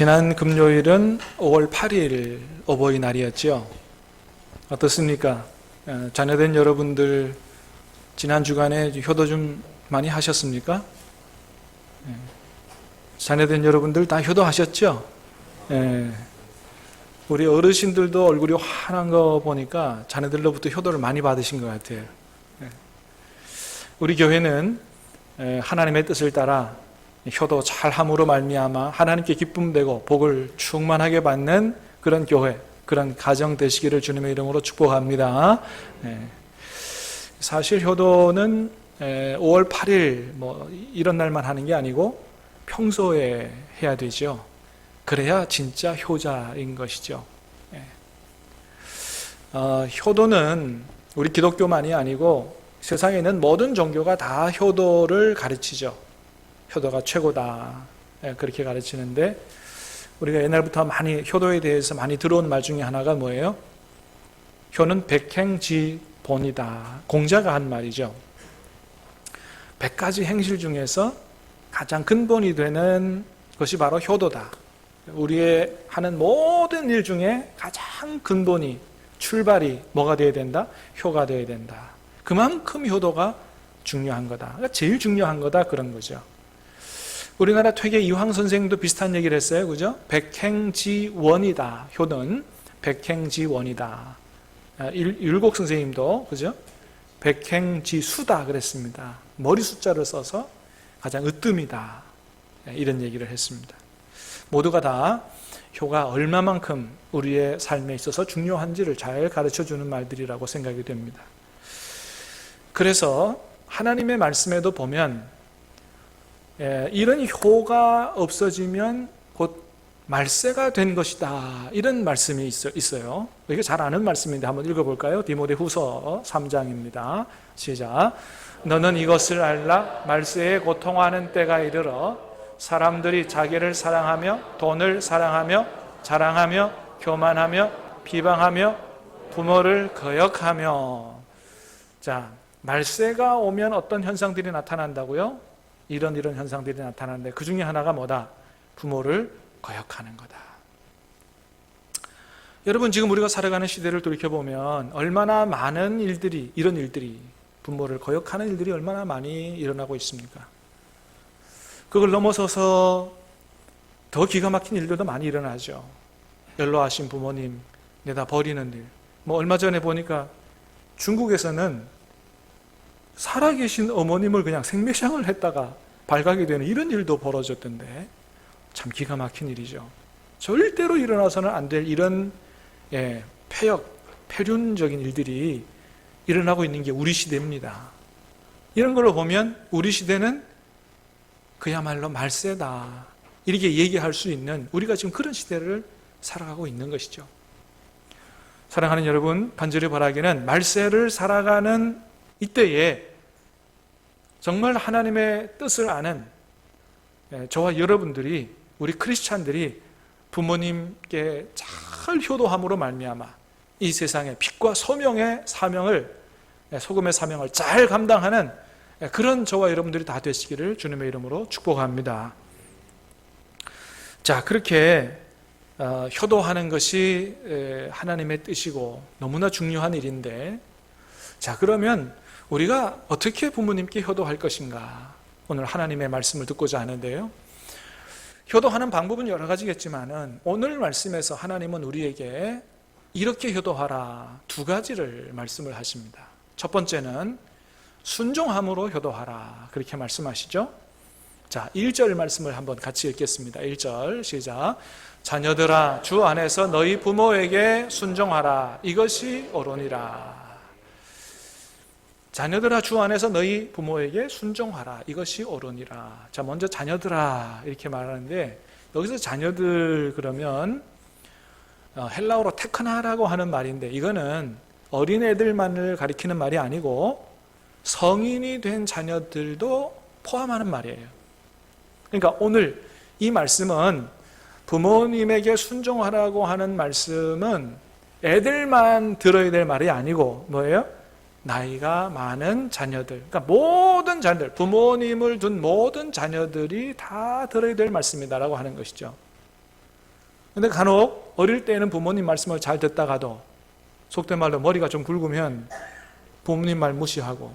지난 금요일은 5월 8일 어버이날이었죠. 어떻습니까? 자녀된 여러분들 지난 주간에 효도 좀 많이 하셨습니까? 자녀된 여러분들 다 효도하셨죠? 우리 어르신들도 얼굴이 환한 거 보니까 자녀들로부터 효도를 많이 받으신 것 같아요. 우리 교회는 하나님의 뜻을 따라 효도 잘함으로 말미암아 하나님께 기쁨 되고 복을 충만하게 받는 그런 교회, 그런 가정 되시기를 주님의 이름으로 축복합니다. 사실 효도는 5월 8일 이런 날만 하는 게 아니고 평소에 해야 되죠. 그래야 진짜 효자인 것이죠. 효도는 우리 기독교만이 아니고 세상에 있는 모든 종교가 다 효도를 가르치죠. 효도가 최고다, 그렇게 가르치는데 우리가 옛날부터 많이 효도에 대해서 많이 들어온 말 중에 하나가 뭐예요? 효는 백행지본이다. 공자가 한 말이죠. 100가지 행실 중에서 가장 근본이 되는 것이 바로 효도다. 우리의 하는 모든 일 중에 가장 근본이, 출발이 뭐가 되어야 된다? 효가 되어야 된다. 그만큼 효도가 중요한 거다. 그러니까 제일 중요한 거다, 그런 거죠. 우리나라 퇴계 이황 선생도 비슷한 얘기를 했어요. 그죠? 백행지원이다. 효는 백행지원이다. 율곡 선생님도, 그죠? 백행지수다 그랬습니다. 머리 숫자를 써서 가장 으뜸이다. 이런 얘기를 했습니다. 모두가 다 효가 얼마만큼 우리의 삶에 있어서 중요한지를 잘 가르쳐 주는 말들이라고 생각이 됩니다. 그래서 하나님의 말씀에도 보면 이런 효가 없어지면 곧 말세가 된 것이다, 이런 말씀이 있어요. 이게 잘 아는 말씀인데 한번 읽어볼까요? 디모데후서 3장입니다. 시작. 너는 이것을 알라. 말세에 고통하는 때가 이르러 사람들이 자기를 사랑하며 돈을 사랑하며 자랑하며 교만하며 비방하며 부모를 거역하며. 자, 말세가 오면 어떤 현상들이 나타난다고요? 이런 현상들이 나타나는데 그 중에 하나가 뭐다? 부모를 거역하는 거다. 여러분, 지금 우리가 살아가는 시대를 돌이켜보면 얼마나 많은 일들이, 이런 일들이, 부모를 거역하는 일들이 얼마나 많이 일어나고 있습니까? 그걸 넘어서서 더 기가 막힌 일들도 많이 일어나죠. 연로하신 부모님 내다 버리는 일. 얼마 전에 보니까 중국에서는 살아계신 어머님을 그냥 생매장을 했다가 발각이 되는 이런 일도 벌어졌던데, 참 기가 막힌 일이죠. 절대로 일어나서는 안 될 이런 폐륜적인 일들이 일어나고 있는 게 우리 시대입니다. 이런 걸로 보면 우리 시대는 그야말로 말세다, 이렇게 얘기할 수 있는, 우리가 지금 그런 시대를 살아가고 있는 것이죠. 사랑하는 여러분, 간절히 바라기는 말세를 살아가는 이때에 정말 하나님의 뜻을 아는 저와 여러분들이, 우리 크리스찬들이 부모님께 잘 효도함으로 말미암아 이 세상의 빛과 소명의 사명을, 소금의 사명을 잘 감당하는 그런 저와 여러분들이 다 되시기를 주님의 이름으로 축복합니다. 자, 그렇게 효도하는 것이 하나님의 뜻이고 너무나 중요한 일인데, 자, 그러면 우리가 어떻게 부모님께 효도할 것인가? 오늘 하나님의 말씀을 듣고자 하는데요. 효도하는 방법은 여러 가지겠지만은 오늘 말씀에서 하나님은 우리에게 이렇게 효도하라, 두 가지를 말씀을 하십니다. 첫 번째는 순종함으로 효도하라, 그렇게 말씀하시죠. 자, 1절 말씀을 한번 같이 읽겠습니다. 1절 시작. 자녀들아, 주 안에서 너희 부모에게 순종하라. 이것이 옳으니라. 자녀들아, 주 안에서 너희 부모에게 순종하라. 이것이 옳으니라. 자, 먼저 자녀들아 이렇게 말하는데, 여기서 자녀들 그러면 헬라어로 테크나라고 하는 말인데, 이거는 어린애들만을 가리키는 말이 아니고 성인이 된 자녀들도 포함하는 말이에요. 그러니까 오늘 이 말씀은, 부모님에게 순종하라고 하는 말씀은 애들만 들어야 될 말이 아니고 뭐예요? 나이가 많은 자녀들, 그러니까 모든 자녀들, 부모님을 둔 모든 자녀들이 다 들어야 될 말씀이다라고 하는 것이죠. 근데 간혹 어릴 때는 부모님 말씀을 잘 듣다가도 속된 말로 머리가 좀 굵으면 부모님 말 무시하고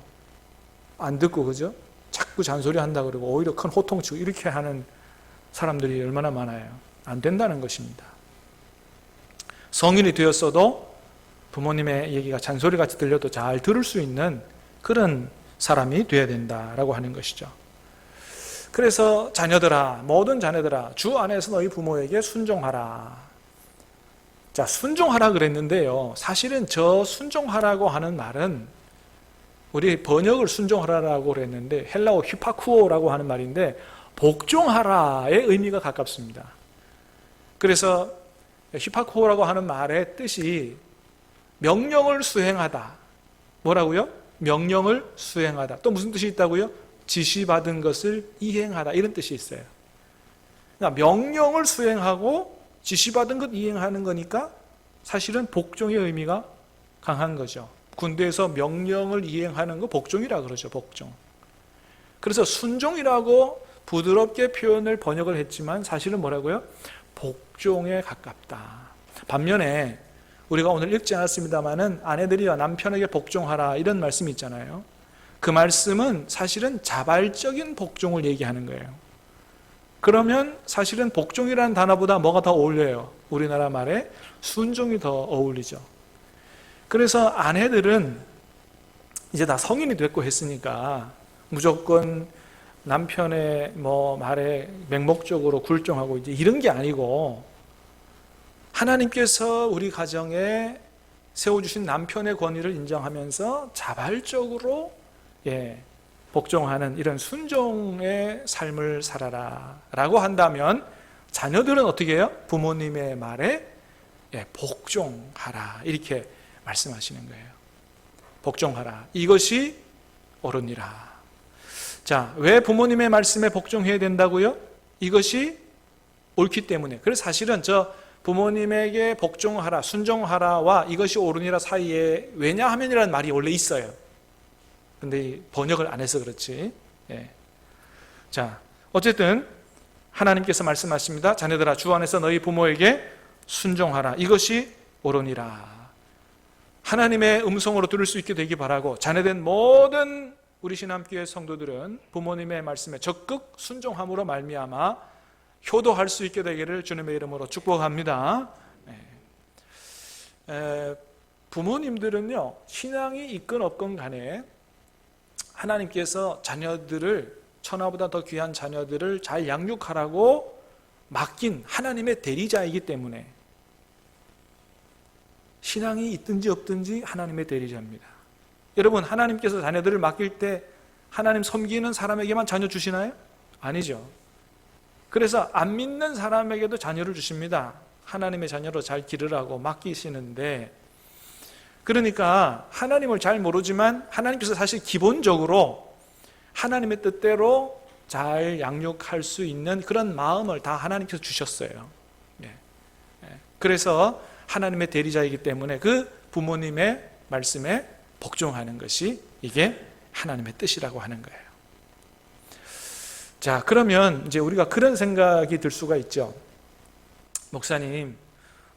안 듣고, 그죠? 자꾸 잔소리 한다 그러고 오히려 큰 호통치고 이렇게 하는 사람들이 얼마나 많아요. 안 된다는 것입니다. 성인이 되었어도 부모님의 얘기가 잔소리같이 들려도 잘 들을 수 있는 그런 사람이 되어야 된다라고 하는 것이죠. 그래서 자녀들아, 모든 자녀들아, 주 안에서 너희 부모에게 순종하라. 자, 순종하라 그랬는데요, 사실은 저 순종하라고 하는 말은 우리 번역을 순종하라라고 그랬는데 헬라어 휘파쿠오라고 하는 말인데 복종하라의 의미가 가깝습니다. 그래서 휘파쿠오라고 하는 말의 뜻이 명령을 수행하다. 뭐라고요? 명령을 수행하다. 또 무슨 뜻이 있다고요? 지시받은 것을 이행하다. 이런 뜻이 있어요. 그러니까 명령을 수행하고 지시받은 것 이행하는 거니까 사실은 복종의 의미가 강한 거죠. 군대에서 명령을 이행하는 거 복종이라 그러죠. 복종. 그래서 순종이라고 부드럽게 표현을 번역을 했지만 사실은 뭐라고요? 복종에 가깝다. 반면에 우리가 오늘 읽지 않았습니다마는 아내들이여 남편에게 복종하라 이런 말씀이 있잖아요. 그 말씀은 사실은 자발적인 복종을 얘기하는 거예요. 그러면 사실은 복종이라는 단어보다 뭐가 더 어울려요? 우리나라 말에 순종이 더 어울리죠. 그래서 아내들은 이제 다 성인이 됐고 했으니까 무조건 남편의 말에 맹목적으로 굴종하고 이제 이런 게 아니고 하나님께서 우리 가정에 세워주신 남편의 권위를 인정하면서 자발적으로 복종하는 이런 순종의 삶을 살아라 라고 한다면 자녀들은 어떻게 해요? 부모님의 말에 복종하라 이렇게 말씀하시는 거예요. 복종하라. 이것이 옳으니라. 자, 왜 부모님의 말씀에 복종해야 된다고요? 이것이 옳기 때문에. 그래서 사실은 저 부모님에게 복종하라, 순종하라와 이것이 옳으니라 사이에 왜냐하면이라는 말이 원래 있어요. 근데 번역을 안 해서 그렇지. 자, 어쨌든 하나님께서 말씀하십니다. 자녀들아, 주 안에서 너희 부모에게 순종하라. 이것이 옳으니라. 하나님의 음성으로 들을 수 있게 되기 바라고 자녀된 모든 우리 신함교회 성도들은 부모님의 말씀에 적극 순종함으로 말미암아 효도할 수 있게 되기를 주님의 이름으로 축복합니다. 부모님들은요, 신앙이 있건 없건 간에 하나님께서 자녀들을, 천하보다 더 귀한 자녀들을 잘 양육하라고 맡긴 하나님의 대리자이기 때문에 신앙이 있든지 없든지 하나님의 대리자입니다. 여러분, 하나님께서 자녀들을 맡길 때 하나님 섬기는 사람에게만 자녀 주시나요? 아니죠. 그래서 안 믿는 사람에게도 자녀를 주십니다. 하나님의 자녀로 잘 기르라고 맡기시는데, 그러니까 하나님을 잘 모르지만 하나님께서 사실 기본적으로 하나님의 뜻대로 잘 양육할 수 있는 그런 마음을 다 하나님께서 주셨어요. 그래서 하나님의 대리자이기 때문에 그 부모님의 말씀에 복종하는 것이 이게 하나님의 뜻이라고 하는 거예요. 자, 그러면 이제 우리가 그런 생각이 들 수가 있죠. 목사님,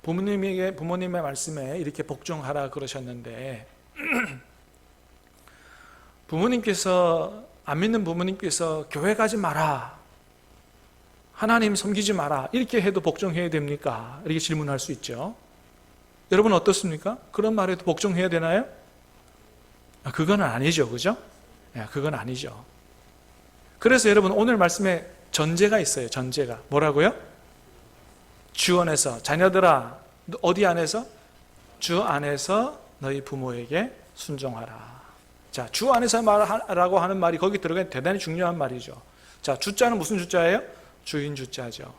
부모님의 말씀에 이렇게 복종하라 그러셨는데 부모님께서, 안 믿는 부모님께서 교회 가지 마라, 하나님 섬기지 마라 이렇게 해도 복종해야 됩니까? 이렇게 질문할 수 있죠. 여러분 어떻습니까? 그런 말에도 복종해야 되나요? 그건 아니죠. 그죠? 그건 아니죠. 그래서 여러분 오늘 말씀에 전제가 있어요. 전제가 뭐라고요? 주 안에서, 자녀들아 어디 안에서? 주 안에서 너희 부모에게 순종하라. 자, 주 안에서 말하라고 하는 말이 거기 들어가는 대단히 중요한 말이죠. 자, 주자는 무슨 주자예요? 주인 주자죠.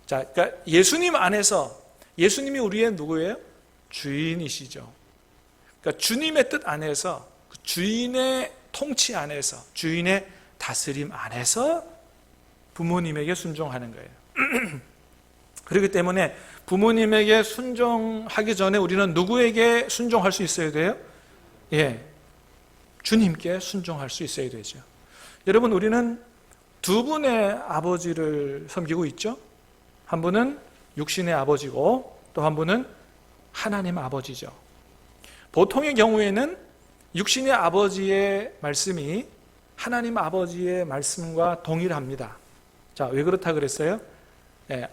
자, 그러니까 예수님 안에서, 예수님이 우리의 누구예요? 주인이시죠. 그러니까 주님의 뜻 안에서, 주인의 통치 안에서, 주인의 다스림 안에서 부모님에게 순종하는 거예요. 그렇기 때문에 부모님에게 순종하기 전에 우리는 누구에게 순종할 수 있어야 돼요? 주님께 순종할 수 있어야 되죠. 여러분, 우리는 두 분의 아버지를 섬기고 있죠. 한 분은 육신의 아버지고 또 한 분은 하나님 아버지죠. 보통의 경우에는 육신의 아버지의 말씀이 하나님 아버지의 말씀과 동일합니다. 자, 왜 그렇다 그랬어요?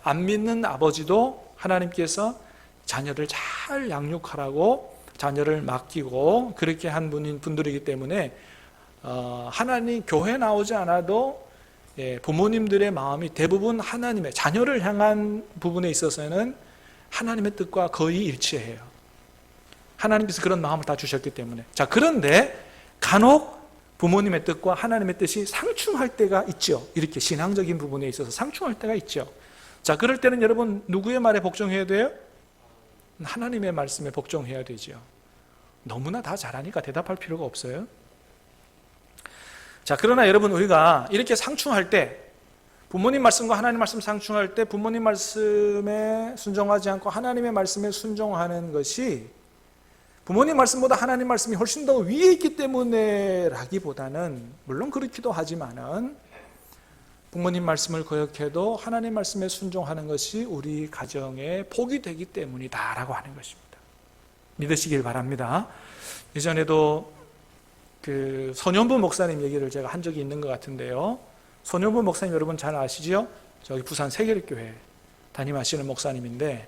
안 믿는 아버지도 하나님께서 자녀를 잘 양육하라고 자녀를 맡기고 그렇게 한 분들이기 때문에 하나님 교회 나오지 않아도 부모님들의 마음이 대부분 하나님의 자녀를 향한 부분에 있어서는 하나님의 뜻과 거의 일치해요. 하나님께서 그런 마음을 다 주셨기 때문에. 자, 그런데 간혹 부모님의 뜻과 하나님의 뜻이 상충할 때가 있죠. 이렇게 신앙적인 부분에 있어서 상충할 때가 있죠. 자, 그럴 때는 여러분 누구의 말에 복종해야 돼요? 하나님의 말씀에 복종해야 되죠. 너무나 다 잘하니까 대답할 필요가 없어요. 자, 그러나 여러분 우리가 이렇게 상충할 때, 부모님 말씀과 하나님 말씀 상충할 때 부모님 말씀에 순종하지 않고 하나님의 말씀에 순종하는 것이 부모님 말씀보다 하나님 말씀이 훨씬 더 위에 있기 때문에 라기보다는, 물론 그렇기도 하지만은 부모님 말씀을 거역해도 하나님 말씀에 순종하는 것이 우리 가정의 복이 되기 때문이다 라고 하는 것입니다. 믿으시길 바랍니다. 예전에도 그 소년부 목사님 얘기를 제가 한 적이 있는 것 같은데요. 소년부 목사님 여러분 잘 아시죠? 저기 부산 세계립교회 담임하시는 목사님인데,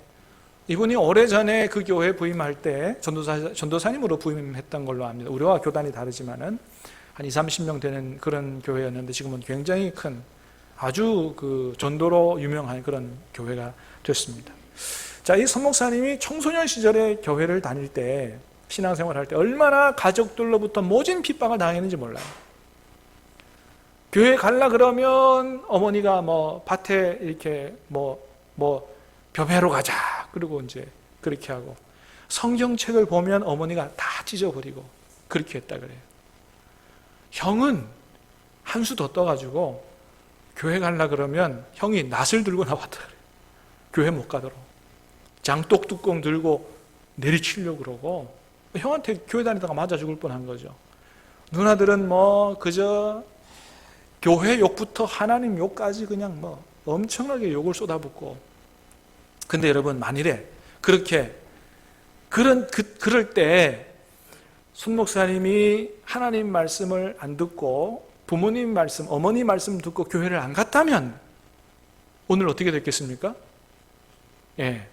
이분이 오래전에 그 교회 부임할 때 전도사님으로 부임했던 걸로 압니다. 우리와 교단이 다르지만은 한 20-30명 되는 그런 교회였는데 지금은 굉장히 큰 아주 그 전도로 유명한 그런 교회가 됐습니다. 자, 이 선 목사님이 청소년 시절에 교회를 다닐 때, 신앙생활 할 때 얼마나 가족들로부터 모진 핍박을 당했는지 몰라요. 교회 갈라 그러면 어머니가 뭐 밭에 이렇게 벼베러 가자 그리고 이제 그렇게 하고, 성경책을 보면 어머니가 다 찢어버리고 그렇게 했다 그래요. 형은 한 수 더 떠가지고 교회 갈라 그러면 형이 낫을 들고 나왔다 그래요. 교회 못 가도록 장독 뚜껑 들고 내리치려고 그러고, 형한테 교회 다니다가 맞아 죽을 뻔한 거죠. 누나들은 뭐 그저 교회 욕부터 하나님 욕까지 그냥 뭐 엄청나게 욕을 쏟아붓고. 근데 여러분 만일에 그렇게 그럴 때 손 목사님이 하나님 말씀을 안 듣고 부모님 말씀, 어머니 말씀 듣고 교회를 안 갔다면 오늘 어떻게 됐겠습니까? 예,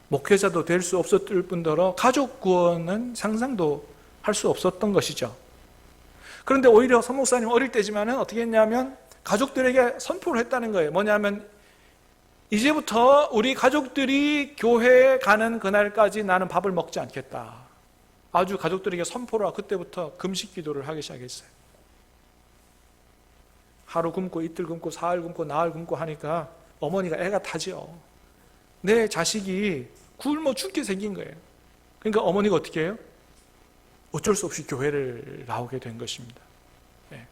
목회자도 될 수 없었을 뿐더러 가족 구원은 상상도 할 수 없었던 것이죠. 그런데 오히려 선 목사님 어릴 때지만은 어떻게 했냐면 가족들에게 선포를 했다는 거예요. 뭐냐면 이제부터 우리 가족들이 교회에 가는 그날까지 나는 밥을 먹지 않겠다. 아주 가족들에게 선포를 하고 그때부터 금식 기도를 하기 시작했어요. 하루 굶고 이틀 굶고 사흘 굶고 나흘 굶고 하니까 어머니가 애가 타죠. 내 자식이 굶어 죽게 생긴 거예요. 그러니까 어머니가 어떻게 해요? 어쩔 수 없이 교회를 나오게 된 것입니다. 네.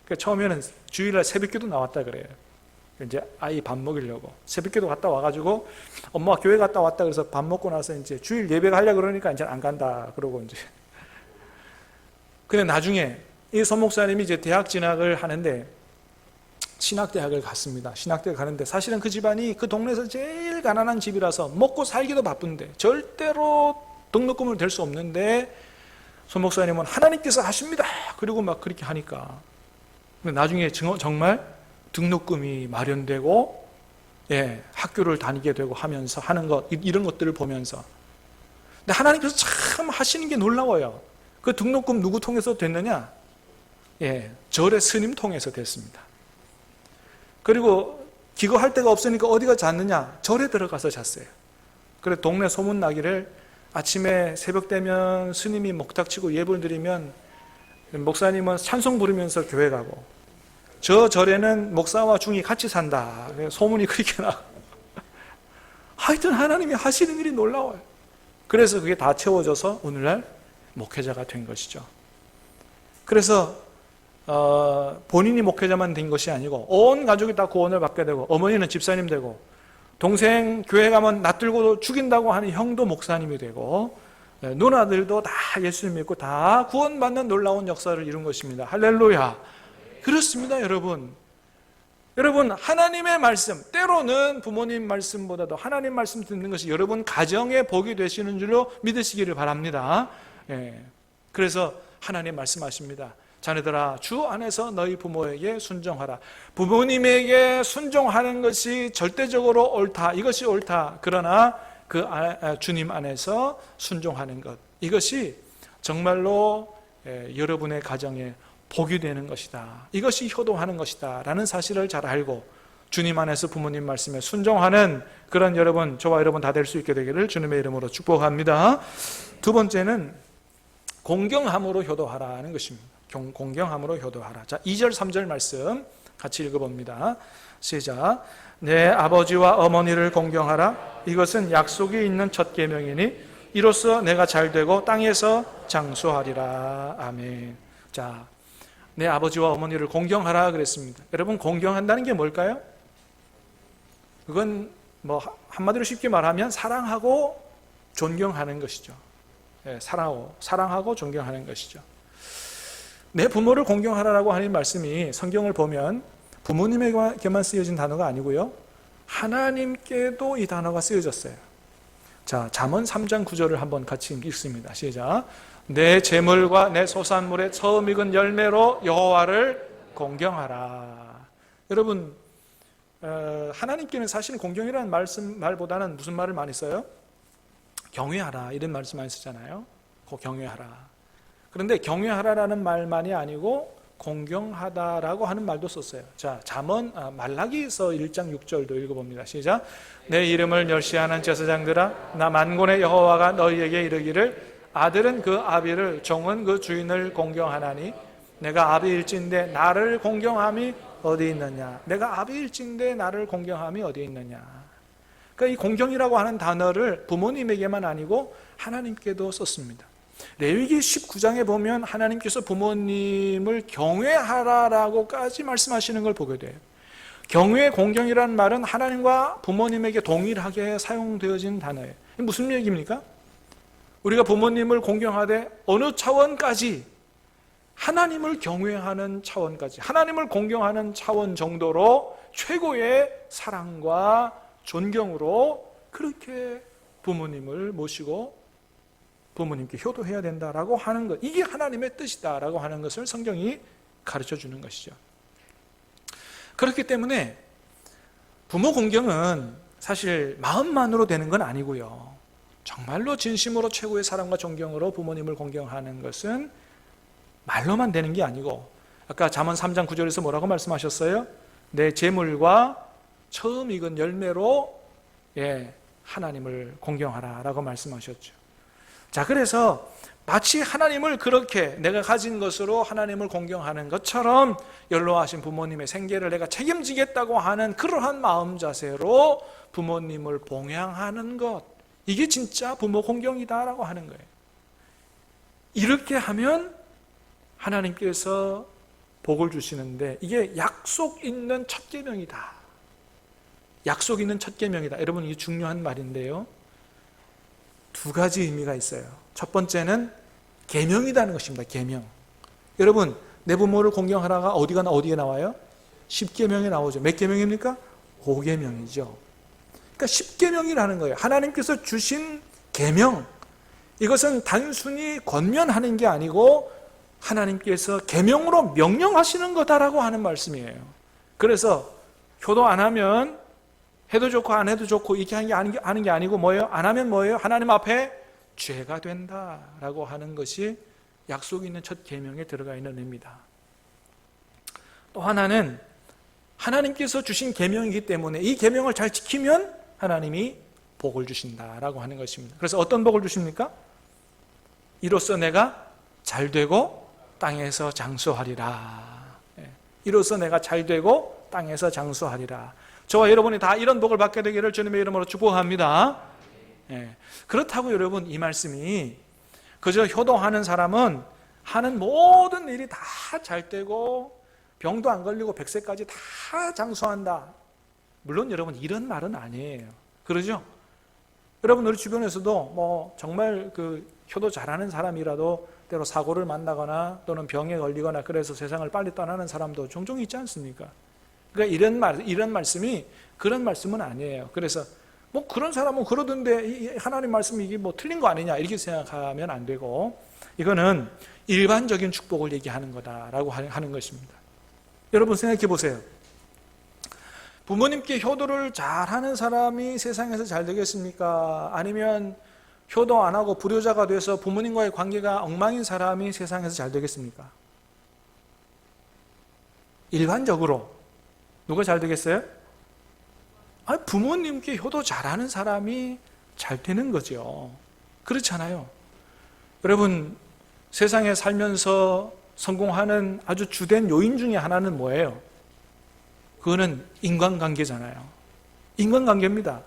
그러니까 처음에는 주일날 새벽기도 나왔다 그래요. 이제 아이 밥 먹이려고 새벽기도 갔다 와가지고 엄마가 교회 갔다 왔다 그래서 밥 먹고 나서 이제 주일 예배가 하려고 그러니까 이제 안 간다 그러고 이제. 근데 나중에 이 선 목사님이 이제 대학 진학을 하는데 신학대학을 갔습니다. 신학대학 가는데 사실은 그 집안이 그 동네에서 제일 가난한 집이라서 먹고 살기도 바쁜데 절대로 등록금을 댈 수 없는데 손 목사님은 하나님께서 하십니다. 그리고 막 그렇게 하니까 나중에 정말 등록금이 마련되고, 예, 학교를 다니게 되고 하면서 하는 것, 이런 것들을 보면서. 근데 하나님께서 참 하시는 게 놀라워요. 그 등록금 누구 통해서 됐느냐? 예, 절의 스님 통해서 됐습니다. 그리고 기거할 데가 없으니까 어디가 잤느냐? 절에 들어가서 잤어요. 그래 동네 소문 나기를 아침에 새벽 되면 스님이 목탁치고 예불 드리면 목사님은 찬송 부르면서 교회 가고, 저 절에는 목사와 중이 같이 산다. 소문이 그렇게 나. 하여튼 하나님이 하시는 일이 놀라워요. 그래서 그게 다 채워져서 오늘날 목회자가 된 것이죠. 그래서 본인이 목회자만 된 것이 아니고 온 가족이 다 구원을 받게 되고, 어머니는 집사님 되고, 동생 교회 가면 낯들고 죽인다고 하는 형도 목사님이 되고, 누나들도 다 예수님 믿고 다 구원받는 놀라운 역사를 이룬 것입니다. 할렐루야. 그렇습니다, 여러분. 여러분, 하나님의 말씀, 때로는 부모님 말씀보다도 하나님 말씀 듣는 것이 여러분 가정의 복이 되시는 줄로 믿으시기를 바랍니다. 그래서 하나님 말씀하십니다. 자녀들아, 주 안에서 너희 부모에게 순종하라. 부모님에게 순종하는 것이 절대적으로 옳다, 이것이 옳다. 그러나 그 주님 안에서 순종하는 것, 이것이 정말로 여러분의 가정에 복이 되는 것이다, 이것이 효도하는 것이다 라는 사실을 잘 알고 주님 안에서 부모님 말씀에 순종하는 그런 여러분, 저와 여러분 다 될 수 있게 되기를 주님의 이름으로 축복합니다. 두 번째는 공경함으로 효도하라는 것입니다. 공경함으로 효도하라. 자, 2절 3절 말씀 같이 읽어봅니다. 시작. 내 아버지와 어머니를 공경하라. 이것은 약속이 있는 첫 계명이니 이로써 내가 잘되고 땅에서 장수하리라. 아멘. 자, 내 아버지와 어머니를 공경하라 그랬습니다. 여러분, 공경한다는 게 뭘까요? 그건 뭐 한마디로 쉽게 말하면 사랑하고 존경하는 것이죠. 사랑하고 존경하는 것이죠. 내 부모를 공경하라고 하는 말씀이 성경을 보면 부모님에게만 쓰여진 단어가 아니고요, 하나님께도 이 단어가 쓰여졌어요. 자, 잠언 3장 9절을 한번 같이 읽습니다. 시작. 내 재물과 내 소산물의 처음 익은 열매로 여호와를 공경하라. 여러분, 하나님께는 사실 공경이라는 말보다는 무슨 말을 많이 써요? 경외하라, 이런 말씀 많이 쓰잖아요. 경외하라. 그런데 경외하라라는 말만이 아니고 공경하다라고 하는 말도 썼어요. 자, 잠언 말라기서 1장 6절도 읽어봅니다. 시작. 내 이름을 멸시하는 제사장들아, 나 만군의 여호와가 너희에게 이르기를 아들은 그 아비를, 종은 그 주인을 공경하나니 내가 아비일진데 나를 공경함이 어디 있느냐. 내가 아비일진데 나를 공경함이 어디 있느냐. 그러니까 이 공경이라고 하는 단어를 부모님에게만 아니고 하나님께도 썼습니다. 레위기 19장에 보면 하나님께서 부모님을 경외하라라고까지 말씀하시는 걸 보게 돼요. 경외, 공경이라는 말은 하나님과 부모님에게 동일하게 사용되어진 단어예요. 무슨 얘기입니까? 우리가 부모님을 공경하되 어느 차원까지? 하나님을 경외하는 차원까지, 하나님을 공경하는 차원 정도로 최고의 사랑과 존경으로 그렇게 부모님을 모시고 부모님께 효도해야 된다라고 하는 것, 이게 하나님의 뜻이다라고 하는 것을 성경이 가르쳐 주는 것이죠. 그렇기 때문에 부모 공경은 사실 마음만으로 되는 건 아니고요, 정말로 진심으로 최고의 사랑과 존경으로 부모님을 공경하는 것은 말로만 되는 게 아니고, 아까 잠언 3장 9절에서 뭐라고 말씀하셨어요? 내 재물과 처음 익은 열매로 하나님을 공경하라라고 말씀하셨죠. 자, 그래서 마치 하나님을 그렇게 내가 가진 것으로 하나님을 공경하는 것처럼 연로하신 부모님의 생계를 내가 책임지겠다고 하는 그러한 마음 자세로 부모님을 봉양하는 것, 이게 진짜 부모 공경이다라고 하는 거예요. 이렇게 하면 하나님께서 복을 주시는데, 이게 약속 있는 첫 계명이다. 약속 있는 첫 계명이다. 여러분, 이게 중요한 말인데요, 두 가지 의미가 있어요. 첫 번째는 계명이라는 것입니다. 계명. 여러분, 내 부모를 공경하라가 어디에 나와요? 10계명에 나오죠. 몇 계명입니까? 5계명이죠. 그러니까 10계명이라는 거예요. 하나님께서 주신 계명, 이것은 단순히 권면하는 게 아니고 하나님께서 계명으로 명령하시는 거다라고 하는 말씀이에요. 그래서 효도 안 하면 해도 좋고 안 해도 좋고 이렇게 하는 게 아니고 뭐예요? 안 하면 뭐예요? 하나님 앞에 죄가 된다라고 하는 것이 약속 있는 첫 계명에 들어가 있는 의미다. 또 하나는 하나님께서 주신 계명이기 때문에 이 계명을 잘 지키면 하나님이 복을 주신다라고 하는 것입니다. 그래서 어떤 복을 주십니까? 이로써 내가 잘되고 땅에서 장수하리라. 이로써 내가 잘되고 땅에서 장수하리라. 저와 여러분이 다 이런 복을 받게 되기를 주님의 이름으로 축복합니다. 그렇다고 여러분, 이 말씀이 그저 효도하는 사람은 하는 모든 일이 다 잘되고 병도 안 걸리고 100세까지 다 장수한다, 물론 여러분 이런 말은 아니에요. 그러죠? 여러분, 우리 주변에서도 뭐 정말 그 효도 잘하는 사람이라도 때로 사고를 만나거나 또는 병에 걸리거나 그래서 세상을 빨리 떠나는 사람도 종종 있지 않습니까? 그러니까 이런 말씀이 그런 말씀은 아니에요. 그래서 뭐 그런 사람은 그러던데 하나님 말씀이 이게 뭐 틀린 거 아니냐 이렇게 생각하면 안 되고, 이거는 일반적인 축복을 얘기하는 거다라고 하는 것입니다. 여러분 생각해 보세요. 부모님께 효도를 잘하는 사람이 세상에서 잘 되겠습니까? 아니면 효도 안 하고 불효자가 돼서 부모님과의 관계가 엉망인 사람이 세상에서 잘 되겠습니까? 일반적으로 누가 잘 되겠어요? 부모님께 효도 잘하는 사람이 잘 되는 거죠. 그렇잖아요. 여러분, 세상에 살면서 성공하는 아주 주된 요인 중에 하나는 뭐예요? 그거는 인간관계잖아요. 인간관계입니다.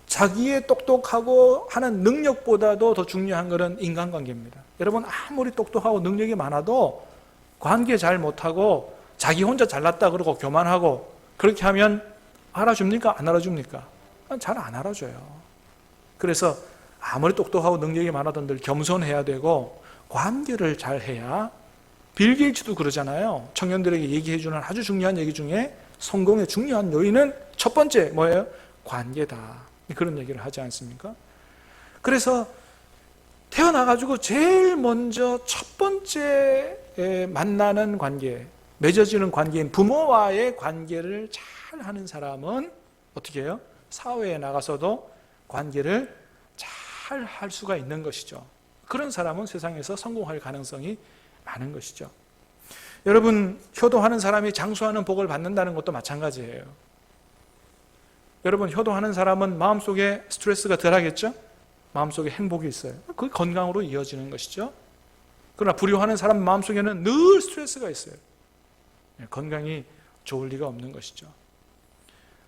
자기의 똑똑하고 하는 능력보다도 더 중요한 것은 인간관계입니다. 여러분, 아무리 똑똑하고 능력이 많아도 관계 잘 못하고 자기 혼자 잘났다 그러고 교만하고 그렇게 하면 알아줍니까? 안 알아줍니까? 잘 안 알아줘요. 그래서 아무리 똑똑하고 능력이 많아도 늘 겸손해야 되고 관계를 잘 해야, 빌 게이츠도 그러잖아요. 청년들에게 얘기해주는 아주 중요한 얘기 중에 성공의 중요한 요인은 첫 번째 뭐예요? 관계다. 그런 얘기를 하지 않습니까? 그래서 태어나가지고 제일 먼저 첫 번째 만나는 관계, 맺어지는 관계인 부모와의 관계를 잘 하는 사람은 어떻게 해요? 사회에 나가서도 관계를 잘 할 수가 있는 것이죠. 그런 사람은 세상에서 성공할 가능성이 많은 것이죠. 여러분, 효도하는 사람이 장수하는 복을 받는다는 것도 마찬가지예요. 여러분, 효도하는 사람은 마음속에 스트레스가 덜하겠죠? 마음속에 행복이 있어요. 그게 건강으로 이어지는 것이죠. 그러나 불효하는 사람 마음속에는 늘 스트레스가 있어요. 건강이 좋을 리가 없는 것이죠.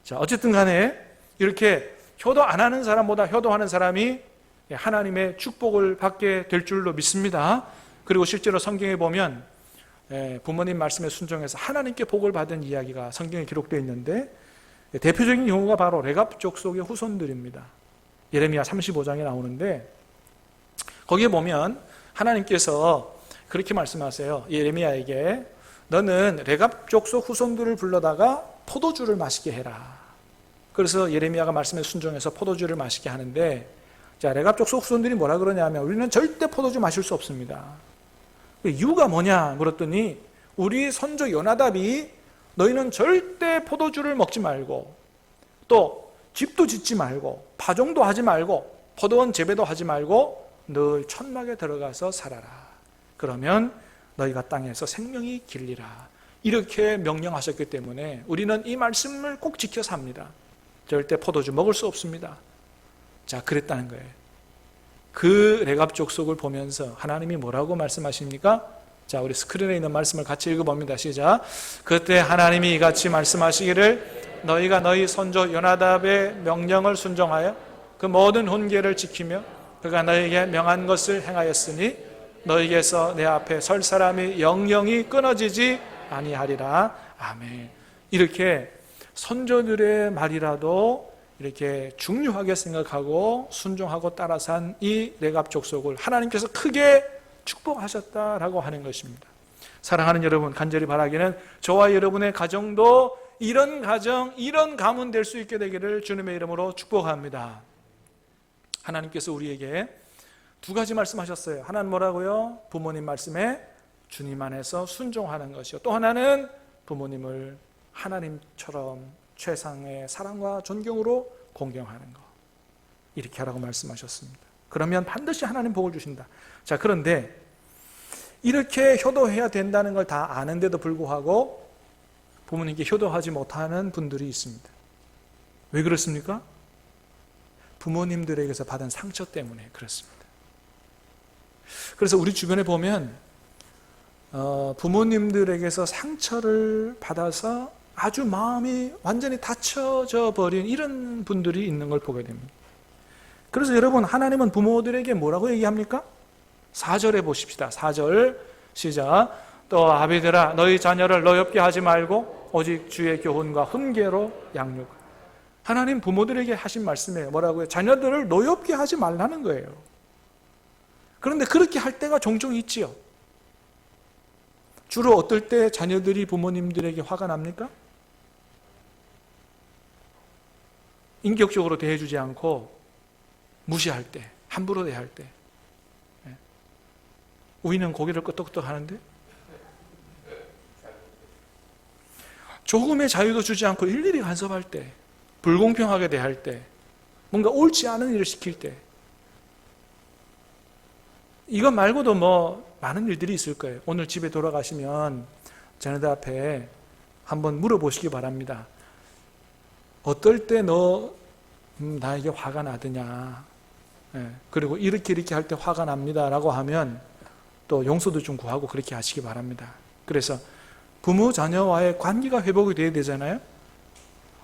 자, 어쨌든 간에 이렇게 효도 안 하는 사람보다 효도하는 사람이 하나님의 축복을 받게 될 줄로 믿습니다. 그리고 실제로 성경에 보면 부모님 말씀에 순종해서 하나님께 복을 받은 이야기가 성경에 기록되어 있는데, 대표적인 경우가 바로 레갑 족속의 후손들입니다. 예레미야 35장에 나오는데, 거기에 보면 하나님께서 그렇게 말씀하세요. 예레미야에게 너는 레갑 족속 후손들을 불러다가 포도주를 마시게 해라. 그래서 예레미야가 말씀에 순종해서 포도주를 마시게 하는데, 자, 레갑 족속 후손들이 뭐라 그러냐면 우리는 절대 포도주 마실 수 없습니다. 이유가 뭐냐 물었더니, 우리 선조 요나답이 너희는 절대 포도주를 먹지 말고 또 집도 짓지 말고 파종도 하지 말고 포도원 재배도 하지 말고 늘 천막에 들어가서 살아라. 그러면 너희가 땅에서 생명이 길리라. 이렇게 명령하셨기 때문에 우리는 이 말씀을 꼭 지켜서 합니다. 절대 포도주 먹을 수 없습니다. 자, 그랬다는 거예요. 그 레갑 족속을 보면서 하나님이 뭐라고 말씀하십니까? 자, 우리 스크린에 있는 말씀을 같이 읽어봅니다. 시작. 그때 하나님이 이같이 말씀하시기를 너희가 너희 선조 요나답의 명령을 순종하여 그 모든 훈계를 지키며 그가 너희에게 명한 것을 행하였으니 너희에게서 내 앞에 설 사람이 영영이 끊어지지 아니하리라. 아멘. 이렇게 선조들의 말이라도 이렇게 중요하게 생각하고 순종하고 따라 산 이 레갑 족속을 하나님께서 크게 축복하셨다라고 하는 것입니다. 사랑하는 여러분, 간절히 바라기는 저와 여러분의 가정도 이런 가정, 이런 가문 될 수 있게 되기를 주님의 이름으로 축복합니다. 하나님께서 우리에게 두 가지 말씀하셨어요. 하나는 뭐라고요? 부모님 말씀에 주님 안에서 순종하는 것이요, 또 하나는 부모님을 하나님처럼 최상의 사랑과 존경으로 공경하는 것, 이렇게 하라고 말씀하셨습니다. 그러면 반드시 하나님 복을 주신다. 자, 그런데 이렇게 효도해야 된다는 걸 다 아는데도 불구하고 부모님께 효도하지 못하는 분들이 있습니다. 왜 그렇습니까? 부모님들에게서 받은 상처 때문에 그렇습니다. 그래서 우리 주변에 보면 부모님들에게서 상처를 받아서 아주 마음이 완전히 닫혀져 버린 이런 분들이 있는 걸 보게 됩니다. 그래서 여러분, 하나님은 부모들에게 뭐라고 얘기합니까? 4절에 보십시다. 4절 시작. 또 아비들아 너희 자녀를 노엽게 하지 말고 오직 주의 교훈과 훈계로 양육. 하나님 부모들에게 하신 말씀이에요. 뭐라고요? 자녀들을 노엽게 하지 말라는 거예요. 그런데 그렇게 할 때가 종종 있지요. 주로 어떨 때 자녀들이 부모님들에게 화가 납니까? 인격적으로 대해주지 않고 무시할 때, 함부로 대할 때, 우리는 고개를 끄덕끄덕 하는데 조금의 자유도 주지 않고 일일이 간섭할 때, 불공평하게 대할 때, 뭔가 옳지 않은 일을 시킬 때, 이것 말고도 많은 일들이 있을 거예요. 오늘 집에 돌아가시면 자녀들 앞에 한번 물어보시기 바랍니다. 어떨 때 너 나에게 화가 나더냐, 그리고 이렇게 할 때 화가 납니다 라고 하면 또 용서도 좀 구하고 그렇게 하시기 바랍니다. 그래서 부모 자녀와의 관계가 회복이 돼야 되잖아요.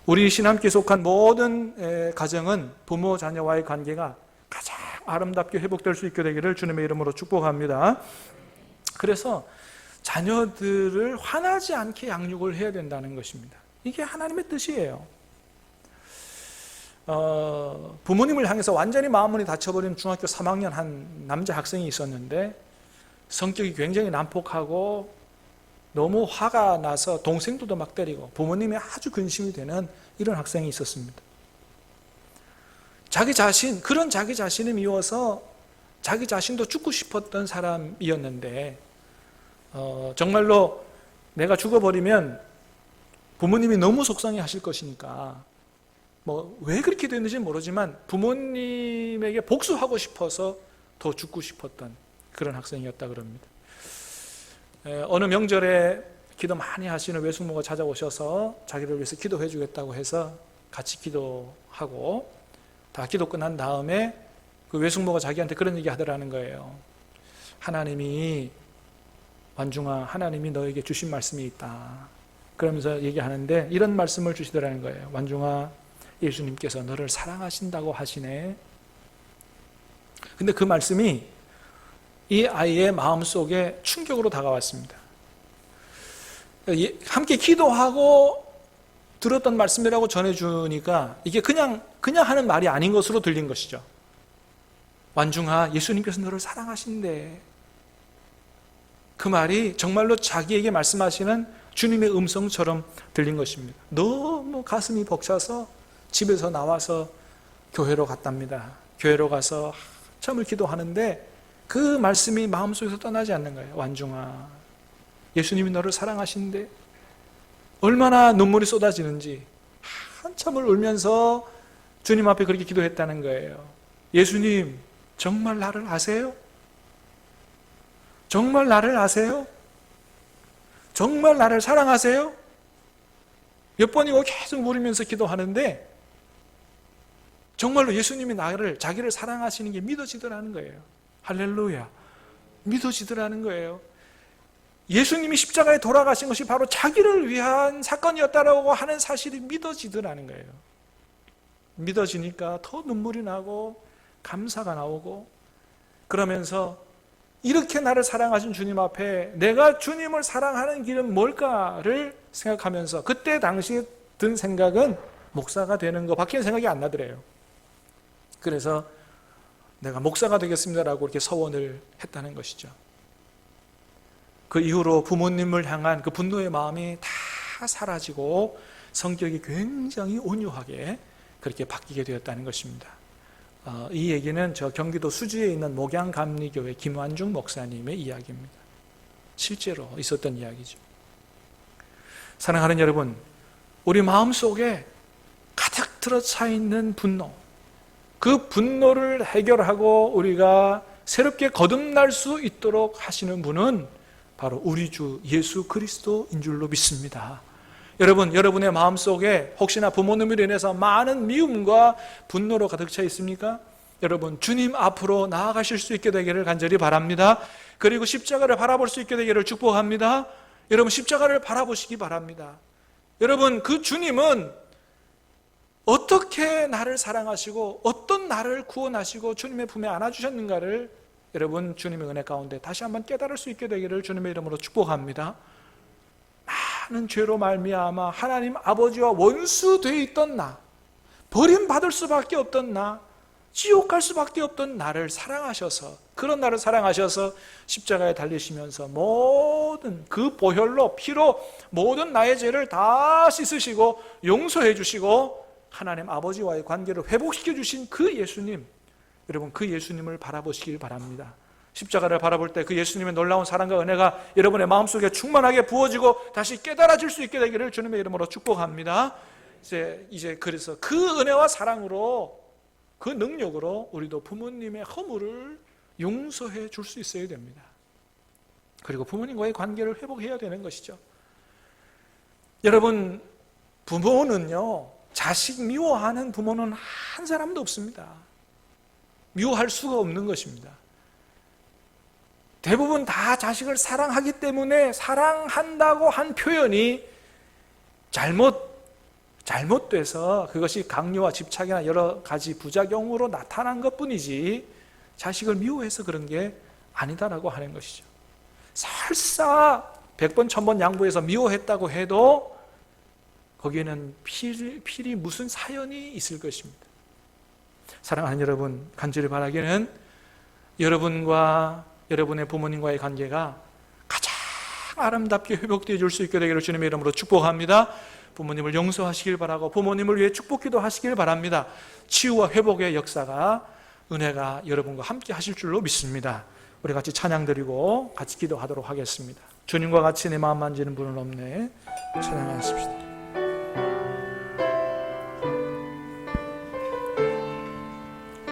우리 신함께 속한 모든 가정은 부모 자녀와의 관계가 가장 아름답게 회복될 수 있게 되기를 주님의 이름으로 축복합니다. 그래서 자녀들을 화나지 않게 양육을 해야 된다는 것입니다. 이게 하나님의 뜻이에요. 부모님을 향해서 완전히 마음문이 닫혀버린 중학교 3학년 한 남자 학생이 있었는데 성격이 굉장히 난폭하고 너무 화가 나서 동생들도 막 때리고 부모님이 아주 근심이 되는 이런 학생이 있었습니다. 그런 자기 자신이 미워서 자기 자신도 죽고 싶었던 사람이었는데 정말로 내가 죽어버리면 부모님이 너무 속상해 하실 것이니까 왜 그렇게 됐는지 모르지만 부모님에게 복수하고 싶어서 더 죽고 싶었던 그런 학생이었다 그럽니다. 어느 명절에 기도 많이 하시는 외숙모가 찾아오셔서 자기를 위해서 기도해 주겠다고 해서 같이 기도하고 다 기도 끝난 다음에 그 외숙모가 자기한테 그런 얘기 하더라는 거예요. 완중아, 하나님이 너에게 주신 말씀이 있다. 그러면서 얘기하는데 이런 말씀을 주시더라는 거예요. 완중아, 예수님께서 너를 사랑하신다고 하시네. 근데 그 말씀이 이 아이의 마음속에 충격으로 다가왔습니다. 함께 기도하고 들었던 말씀이라고 전해주니까 이게 그냥 하는 말이 아닌 것으로 들린 것이죠. 완중아, 예수님께서 너를 사랑하신대. 그 말이 정말로 자기에게 말씀하시는 주님의 음성처럼 들린 것입니다. 너무 가슴이 벅차서 집에서 나와서 교회로 갔답니다. 교회로 가서 한참을 기도하는데 그 말씀이 마음속에서 떠나지 않는 거예요. 완중아, 예수님이 너를 사랑하신대. 얼마나 눈물이 쏟아지는지 한참을 울면서 주님 앞에 그렇게 기도했다는 거예요. 예수님, 정말 나를 아세요? 정말 나를 아세요? 정말 나를 사랑하세요? 몇 번이고 계속 물으면서 기도하는데 정말로 예수님이 자기를 사랑하시는 게 믿어지더라는 거예요. 할렐루야. 믿어지더라는 거예요. 예수님이 십자가에 돌아가신 것이 바로 자기를 위한 사건이었다라고 하는 사실이 믿어지더라는 거예요. 믿어지니까 더 눈물이 나고 감사가 나오고 그러면서 이렇게 나를 사랑하신 주님 앞에 내가 주님을 사랑하는 길은 뭘까를 생각하면서 그때 당시에 든 생각은 목사가 되는 거 밖에 생각이 안 나더래요. 그래서 내가 목사가 되겠습니다라고 이렇게 서원을 했다는 것이죠. 그 이후로 부모님을 향한 그 분노의 마음이 다 사라지고 성격이 굉장히 온유하게 그렇게 바뀌게 되었다는 것입니다. 이 얘기는 저 경기도 수지에 있는 목양감리교회 김완중 목사님의 이야기입니다. 실제로 있었던 이야기죠. 사랑하는 여러분, 우리 마음속에 가득 들어차 있는 분노, 그 분노를 해결하고 우리가 새롭게 거듭날 수 있도록 하시는 분은 바로 우리 주 예수 그리스도인 줄로 믿습니다. 여러분, 여러분의 마음속에 혹시나 부모님으로 인해서 많은 미움과 분노로 가득 차 있습니까? 여러분, 주님 앞으로 나아가실 수 있게 되기를 간절히 바랍니다. 그리고 십자가를 바라볼 수 있게 되기를 축복합니다. 여러분, 십자가를 바라보시기 바랍니다. 여러분, 그 주님은 어떻게 나를 사랑하시고 어떤 나를 구원하시고 주님의 품에 안아주셨는가를 여러분, 주님의 은혜 가운데 다시 한번 깨달을 수 있게 되기를 주님의 이름으로 축복합니다. 많은 죄로 말미암아 하나님 아버지와 원수되어 있던 나, 버림받을 수밖에 없던 나, 지옥 갈 수밖에 없던 나를 사랑하셔서, 그런 나를 사랑하셔서 십자가에 달리시면서 모든 그 보혈로, 피로 모든 나의 죄를 다 씻으시고 용서해 주시고 하나님 아버지와의 관계를 회복시켜 주신 그 예수님, 여러분 그 예수님을 바라보시길 바랍니다. 십자가를 바라볼 때 그 예수님의 놀라운 사랑과 은혜가 여러분의 마음속에 충만하게 부어지고 다시 깨달아질 수 있게 되기를 주님의 이름으로 축복합니다. 이제 그래서 그 은혜와 사랑으로, 그 능력으로 우리도 부모님의 허물을 용서해 줄 수 있어야 됩니다. 그리고 부모님과의 관계를 회복해야 되는 것이죠. 여러분, 부모는요, 자식 미워하는 부모는 한 사람도 없습니다. 미워할 수가 없는 것입니다. 대부분 다 자식을 사랑하기 때문에 사랑한다고 한 표현이 잘못돼서 그것이 강요와 집착이나 여러 가지 부작용으로 나타난 것뿐이지 자식을 미워해서 그런 게 아니다라고 하는 것이죠. 설사 100번 1000번 양보해서 미워했다고 해도 거기에는 필히 무슨 사연이 있을 것입니다. 사랑하는 여러분, 간절히 바라기는 여러분과 여러분의 부모님과의 관계가 가장 아름답게 회복되어 줄 수 있게 되기를 주님의 이름으로 축복합니다. 부모님을 용서하시길 바라고 부모님을 위해 축복기도 하시길 바랍니다. 치유와 회복의 역사가, 은혜가 여러분과 함께 하실 줄로 믿습니다. 우리 같이 찬양 드리고 같이 기도하도록 하겠습니다. 주님과 같이 내 마음 만지는 분은 없네. 찬양하십시다.